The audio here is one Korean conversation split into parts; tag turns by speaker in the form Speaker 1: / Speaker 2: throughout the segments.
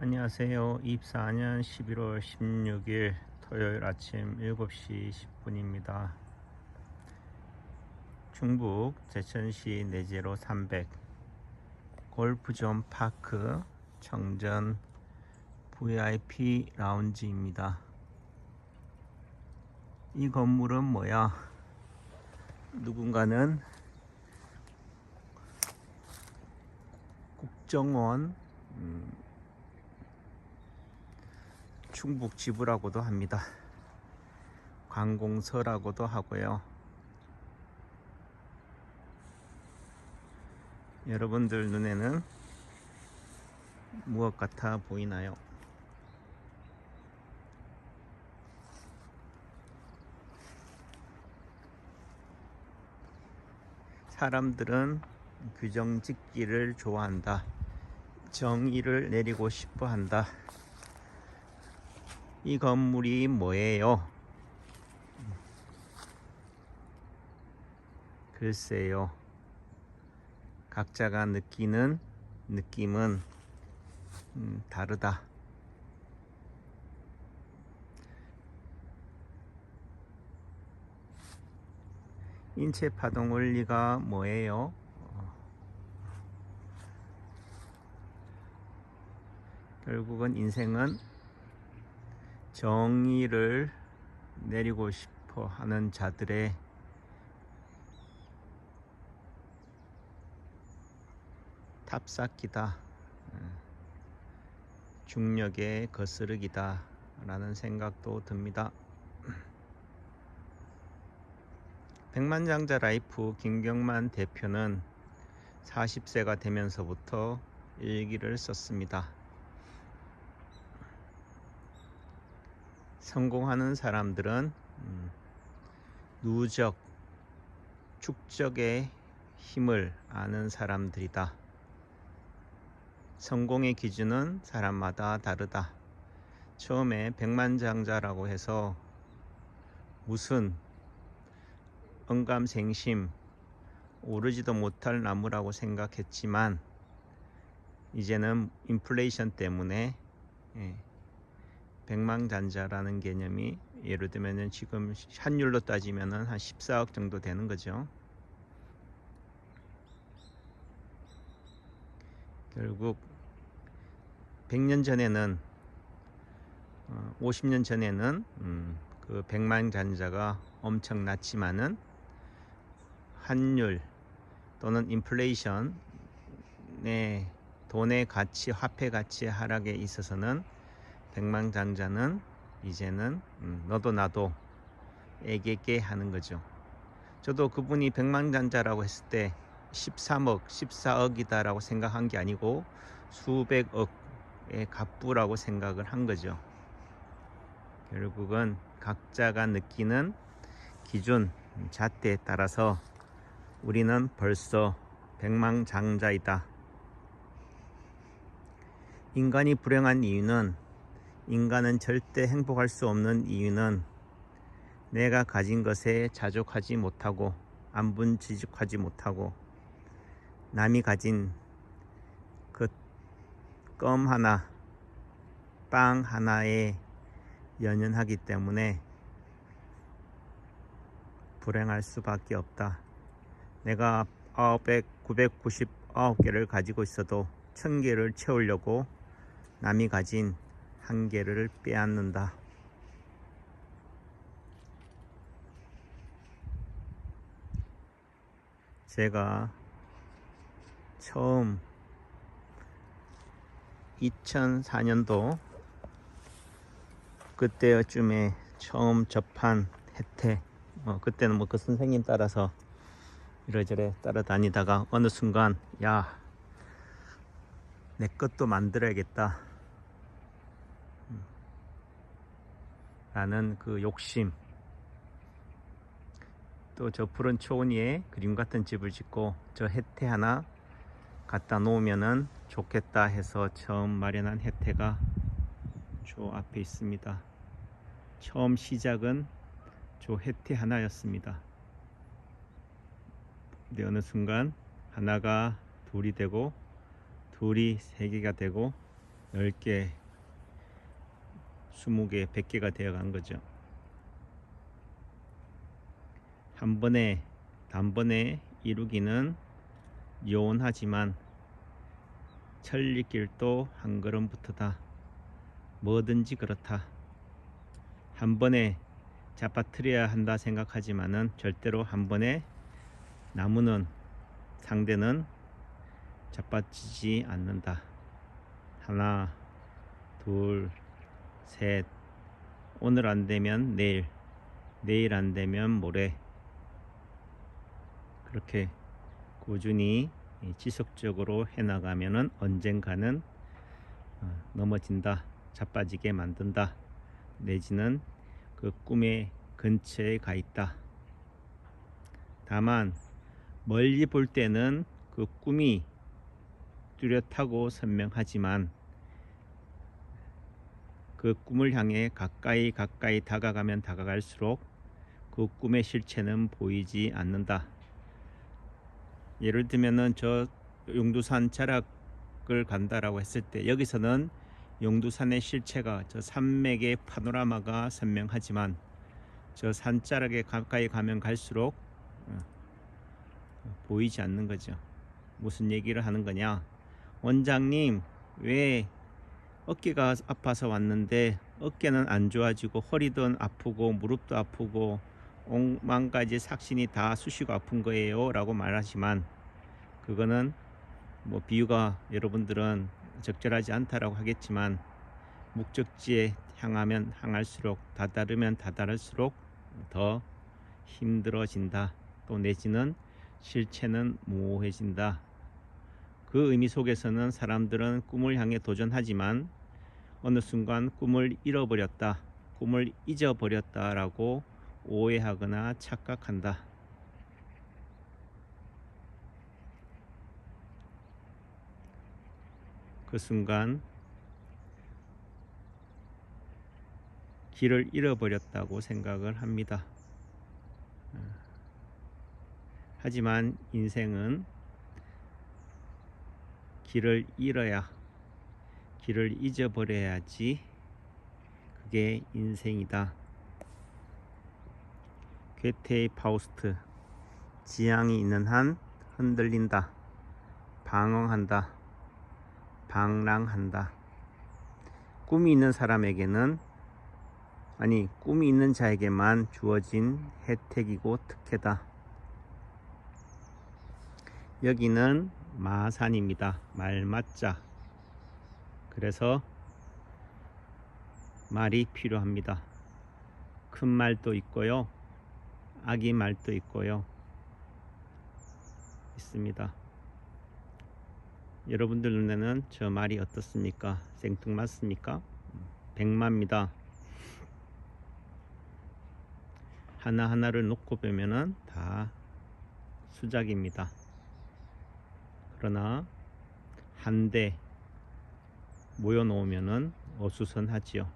Speaker 1: 안녕하세요. 24년 11월 16일 토요일 아침 7시 10분입니다. 충북 제천시 내제로 300 골프존 파크 청전 VIP 라운지입니다. 이 건물은 뭐야? 누군가는 국정원 충북 지부라고도 합니다. 관공서라고도 하고요. 여러분들 눈에는 무엇 같아 보이나요? 사람들은 규정 짓기를 좋아한다. 정의를 내리고 싶어 한다. 이 건물이 뭐예요? 글쎄요. 각자가 느끼는 느낌은 다르다. 인체 파동 원리가 뭐예요? 결국은 인생은 정의를 내리고 싶어 하는 자들의 탑쌓기다. 중력의 거스르기다 라는 생각도 듭니다. 백만장자 라이프 김경만 대표는 40세가 되면서부터 일기를 썼습니다. 성공하는 사람들은 누적, 축적의 힘을 아는 사람들이다. 성공의 기준은 사람마다 다르다. 처음에 백만장자라고 해서 무슨 언감생심 오르지도 못할 나무라고 생각했지만 이제는 인플레이션 때문에 백만장자라는 개념이 예를 들면 지금 환율로 따지면 한 14억 정도 되는 거죠. 결국 100년 전에는 50년 전에는 그 백만장자가 엄청났지만은 환율 또는 인플레이션의 돈의 가치, 화폐 가치 하락에 있어서는 백만장자는 이제는 너도 나도 애게게 하는 거죠. 저도 그분이 백만장자라고 했을 때 13억, 14억이다 라고 생각한 게 아니고 수백억의 갑부라고 생각을 한 거죠. 결국은 각자가 느끼는 기준, 잣대에 따라서 우리는 벌써 백만장자이다. 인간이 불행한 이유는, 인간은 절대 행복할 수 없는 이유는 내가 가진 것에 자족하지 못하고 안분지죽하지 못하고 남이 가진 그 껌 하나, 빵 하나에 연연하기 때문에 불행할 수밖에 없다. 내가 999개를 가지고 있어도 1000개를 채우려고 남이 가진 1개를 빼앗는다. 제가 처음 2004년도 그때쯤에 처음 접한 혜택, 그때는 뭐 그 선생님 따라서 이래저래 따라다니다가 어느 순간 야, 내 것도 만들어야겠다 라는 그 욕심, 또 저 푸른 초원위에 그림 같은 집을 짓고 저 혜태 하나 갖다 놓으면은 좋겠다 해서 처음 마련한 혜태가 저 앞에 있습니다. 처음 시작은 저 혜태 하나였습니다. 근데 어느 순간 하나가 둘이 되고 둘이 세 개가 되고 10개, 20개, 100개가 되어 간 거죠. 한 번에 단번에 이루기는 요원하지만 천리길도 한 걸음부터다. 뭐든지 그렇다. 한 번에 잡아뜨려야 한다 생각하지만은 절대로 한 번에 나무는 상대는 잡아지지 않는다. 하나, 둘, 셋. 오늘 안 되면 내일, 내일 안 되면 모레. 그렇게 꾸준히 지속적으로 해나가면은 언젠가는 넘어진다, 자빠지게 만든다, 내지는 그 꿈의 근처에 가 있다. 다만 멀리 볼 때는 그 꿈이 뚜렷하고 선명하지만 그 꿈을 향해 가까이 다가가면 다가갈수록 그 꿈의 실체는 보이지 않는다. 예를 들면은 저 용두산 자락을 간다라고 했을 때 여기서는 용두산의 실체가 저 산맥의 파노라마가 선명하지만 저 산자락에 가까이 가면 갈수록 보이지 않는 거죠. 무슨 얘기를 하는 거냐? 원장님, 왜 어깨가 아파서 왔는데 어깨는 안 좋아지고 허리도 아프고 무릎도 아프고 엉망 가지 삭신이 다 쑤시고 아픈 거예요 라고 말하지만 그거는 뭐 비유가 여러분들은 적절하지 않다라고 하겠지만 목적지에 향하면 향할수록 다다르면 다다를수록 더 힘들어진다. 또 내지는 실체는 모호해진다. 그 의미 속에서는 사람들은 꿈을 향해 도전하지만 어느 순간 꿈을 잃어버렸다, 꿈을 잊어버렸다라고 오해하거나 착각한다. 그 순간 길을 잃어버렸다고 생각을 합니다. 하지만 인생은 길을 잃어야, 길을 잊어버려야지 그게 인생이다. 괴테의 파우스트. 지향이 있는 한 흔들린다, 방황한다, 방랑한다. 꿈이 있는 사람에게는, 아니 꿈이 있는 자에게만 주어진 혜택이고 특혜다. 여기는 마산입니다. 말맞자. 그래서 말이 필요합니다. 큰 말도 있고요, 아기 말도 있고요, 있습니다. 여러분들 눈에는 저 말이 어떻습니까? 생뚱맞습니까? 백마입니다. 하나하나를 놓고 보면은 다 수작입니다. 그러나 한데 모여 놓으면은 어수선하지요.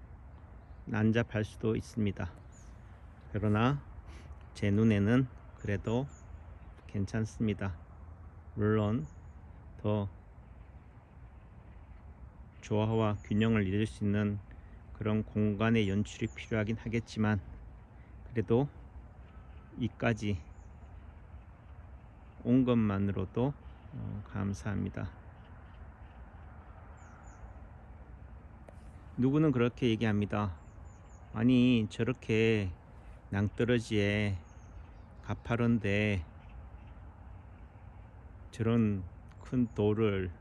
Speaker 1: 난잡할 수도 있습니다. 그러나 제 눈에는 그래도 괜찮습니다. 물론 더 조화와 균형을 이룰 수 있는 그런 공간의 연출이 필요하긴 하겠지만 그래도 이까지 온 것만으로도 감사합니다. 누구는 그렇게 얘기합니다. 아니 저렇게 낭떠러지에 가파른데 저런 큰 돌을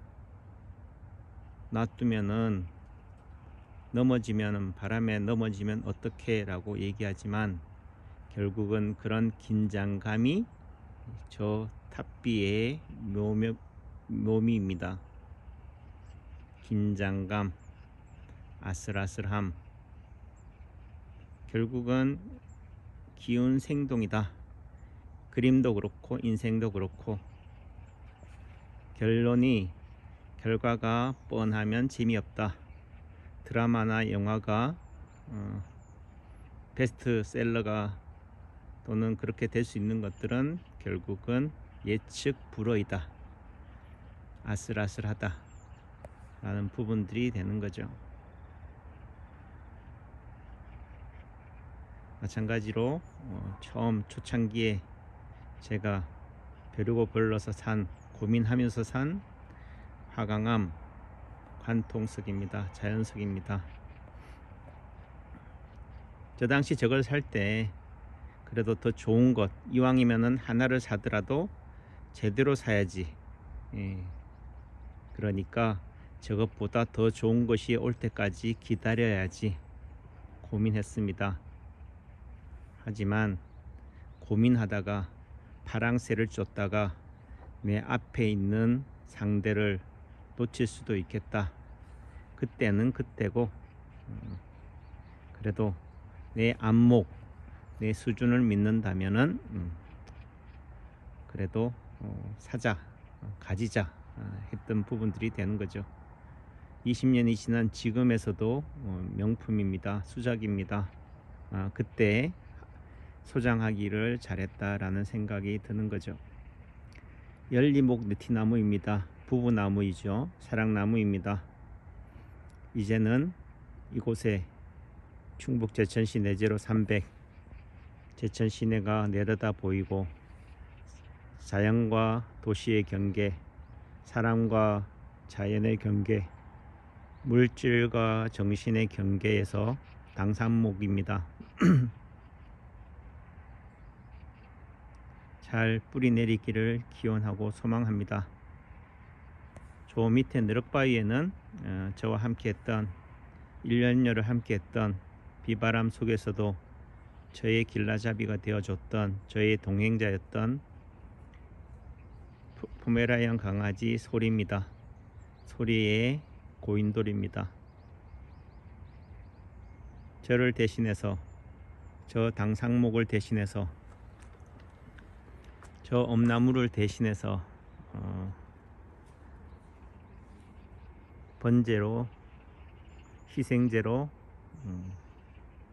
Speaker 1: 놔두면은 넘어지면은, 바람에 넘어지면 어떻게 라고 얘기하지만 결국은 그런 긴장감이 저 탑비의 묘미입니다. 긴장감, 아슬아슬함, 결국은 기운 생동이다. 그림도 그렇고 인생도 그렇고 결과가 뻔하면 재미없다. 드라마나 영화가 베스트셀러가 또는 그렇게 될 수 있는 것들은 결국은 예측 불허이다. 아슬아슬하다. 라는 부분들이 되는 거죠. 마찬가지로 처음 초창기에 제가 벼르고 벌러서 고민하면서 산 화강암 관통석입니다. 자연석입니다. 저 당시 저걸 살 때 그래도 더 좋은 것, 이왕이면은 하나를 사더라도 제대로 사야지. 그러니까 저것보다 더 좋은 것이 올 때까지 기다려야지 고민했습니다. 하지만 고민하다가 파랑새를 쫓다가 내 앞에 있는 상대를 놓칠 수도 있겠다. 그때는 그때고 그래도 내 안목, 내 수준을 믿는다면은 그래도 사자, 가지자 했던 부분들이 되는 거죠. 20년이 지난 지금에서도 명품입니다. 수작입니다. 그때 소장하기를 잘했다라는 생각이 드는 거죠. 열리목 느티나무입니다. 부부나무이죠. 사랑나무입니다. 이제는 이곳에 충북 제천시 내제로 300 제천 시내가 내려다 보이고 자연과 도시의 경계, 사람과 자연의 경계, 물질과 정신의 경계에서 당산목입니다. 잘 뿌리 내리기를 기원하고 소망합니다. 저 밑에 느럭바위에는 저와 함께했던 1년여를 함께했던 비바람 속에서도 저의 길라잡이가 되어줬던 저의 동행자였던 포메라이언 강아지 소리입니다. 소리의 고인돌입니다. 저를 대신해서, 저 당상목을 대신해서, 저 엄나무를 대신해서 번제로, 희생제로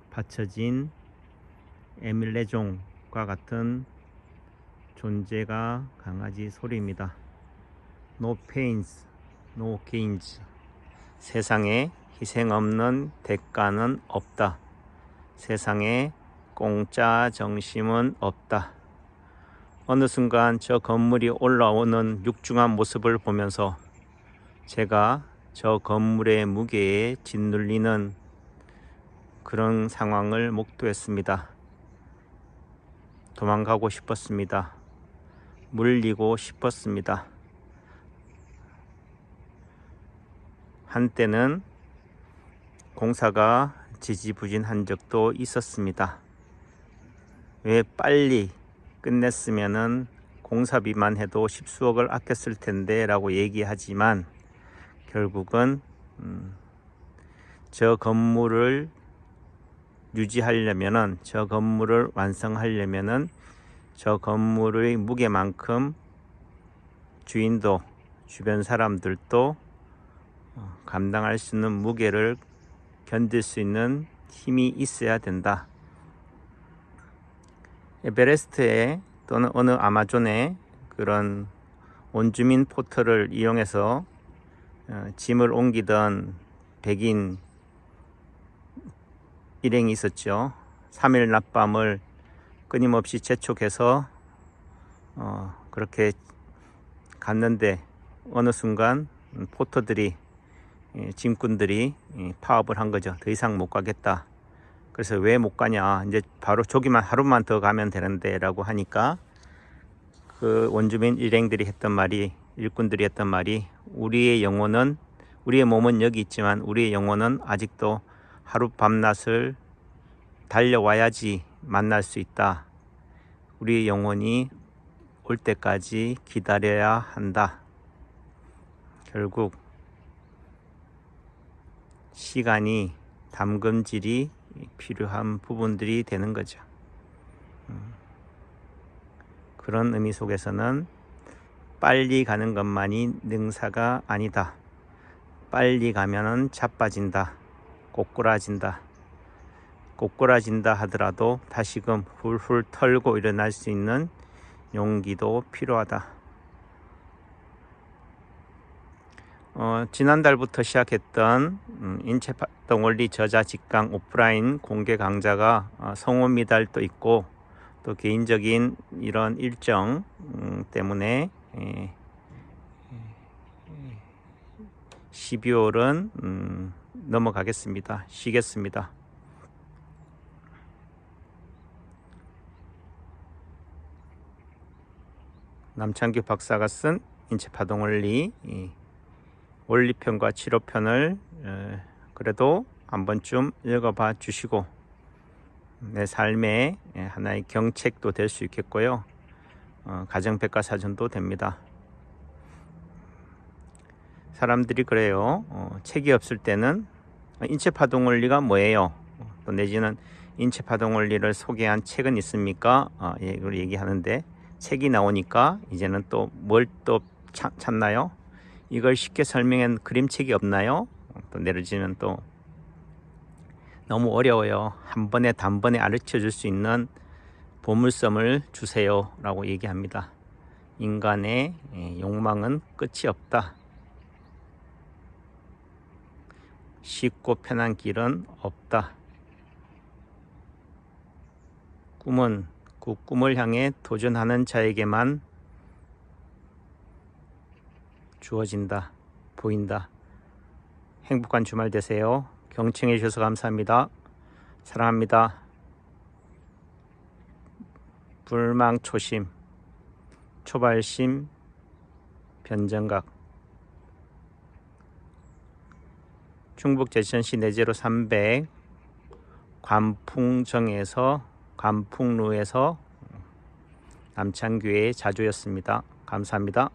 Speaker 1: 바쳐진 에밀레종과 같은 존재가 강아지 소리입니다. No pains, no gains. 세상에 희생 없는 대가는 없다. 세상에 공짜 정심은 없다. 어느 순간 저 건물이 올라오는 육중한 모습을 보면서 제가 저 건물의 무게에 짓눌리는 그런 상황을 목도했습니다. 도망가고 싶었습니다. 물리고 싶었습니다. 한때는 공사가 지지부진한 적도 있었습니다. 왜 빨리 끝냈으면은 공사비만 해도 십수억을 아꼈을 텐데 라고 얘기하지만 결국은 저 건물을 유지하려면은, 저 건물을 완성하려면은 저 건물의 무게만큼 주인도 주변 사람들도 감당할 수 있는 무게를 견딜 수 있는 힘이 있어야 된다. 에베레스트에 또는 어느 아마존에 그런 원주민 포털을 이용해서 짐을 옮기던 백인 일행이 있었죠. 3일 낮밤을 끊임없이 재촉해서 그렇게 갔는데 어느 순간 포터들이, 짐꾼들이 파업을 한 거죠. 더 이상 못 가겠다. 그래서 왜 못 가냐, 이제 바로 저기만 하루만 더 가면 되는데 라고 하니까 그 원주민 일행들이 했던 말이, 일꾼들이 했던 말이, 우리의 영혼은, 우리의 몸은 여기 있지만 우리의 영혼은 아직도 하루 밤낮을 달려와야지 만날 수 있다. 우리의 영혼이 올 때까지 기다려야 한다. 결국 시간이, 담금질이 필요한 부분들이 되는 거죠. 그런 의미 속에서는 빨리 가는 것만이 능사가 아니다. 빨리 가면은 자빠진다. 꼬꾸라진다. 꼬꾸라진다 하더라도 다시금 훌훌 털고 일어날 수 있는 용기도 필요하다. 지난달부터 시작했던 인체파동원리 저자 직강 오프라인 공개 강좌가 성원 미달도 있고 또 개인적인 이런 일정 때문에 12월은 넘어가겠습니다. 쉬겠습니다. 남창규 박사가 쓴 인체파동원리 원리편과 치료편을 그래도 한 번쯤 읽어봐 주시고 내 삶의 하나의 경책도 될 수 있겠고요. 가정백과사전도 됩니다. 사람들이 그래요. 책이 없을 때는 인체파동원리가 뭐예요? 또 내지는 인체파동원리를 소개한 책은 있습니까? 이걸 얘기하는데 책이 나오니까 이제는 또 뭘 또 찾나요? 이걸 쉽게 설명한 그림책이 없나요? 또 내려지면 또 너무 어려워요. 한 번에 단번에 가르쳐 줄 수 있는 보물섬을 주세요 라고 얘기합니다. 인간의 욕망은 끝이 없다. 쉽고 편한 길은 없다. 꿈은 그 꿈을 향해 도전하는 자에게만 주어진다. 보인다. 행복한 주말 되세요. 경청해 주셔서 감사합니다. 사랑합니다. 불망초심, 초발심, 변정각. 충북 제천시 내제로 300 관풍루에서 남창교회 자주였습니다. 감사합니다.